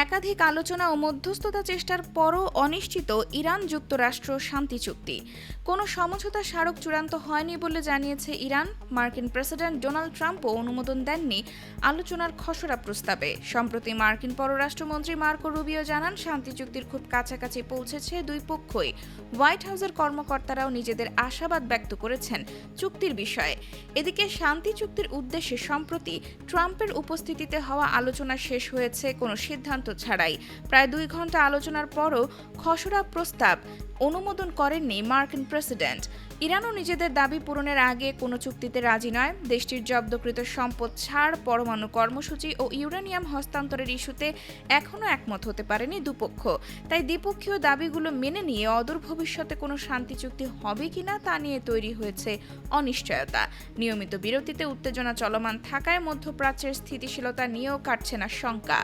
একাধিক আলোচনা ও মধ্যস্থতা চেষ্টার পরও অনিশ্চিত ইরান যুক্তরাষ্ট্র শান্তি চুক্তি। কোনো সমঝোতা স্মারক চূড়ান্ত হয়নি বলে জানিয়েছে ইরান। মার্কিন প্রেসিডেন্ট ডোনাল্ড ট্রাম্পও অনুমোদন দেননি আলোচনার খসড়া প্রস্তাবে। সম্প্রতি মার্কিন পররাষ্ট্রমন্ত্রী মার্কো রুবিও জানান, শান্তি চুক্তির খুব কাছাকাছি পৌঁছেছে দুই পক্ষই। হোয়াইট হাউসের কর্মকর্তারাও নিজেদের আশাবাদ ব্যক্ত করেছেন চুক্তির বিষয়ে। এদিকে শান্তি চুক্তির উদ্দেশ্যে সম্প্রতি ট্রাম্পের উপস্থিতিতে হওয়া আলোচনা শেষ হয়েছে কোনো সিদ্ধান্ত ছাড়াই। প্রায় 2 ঘন্টা আলোচনার পরও খসড়া প্রস্তাব অনুমোদন করেননি মার্কিন প্রেসিডেন্ট। ইরানও নিজেদের দাবি পূরণের আগে কোনো চুক্তিতে রাজি নয়। দেশটির জব্দকৃত সম্পদ ছাড়, পরমাণু কর্মসূচি ও ইউরেনিয়াম হস্তান্তরের ইস্যুতে এখনও একমত হতে পারেনি দুপক্ষ। তাই দ্বিপক্ষীয় দাবিগুলো মেনে নিয়ে অদূর ভবিষ্যতে কোনো শান্তি চুক্তি হবে কিনা তা নিয়ে তৈরি হয়েছে অনিশ্চয়তা। নিয়মিত বিরতিতে উত্তেজনা চলমান থাকায় মধ্যপ্রাচ্যের স্থিতিশীলতা নিয়েও কাটছে না শঙ্কা।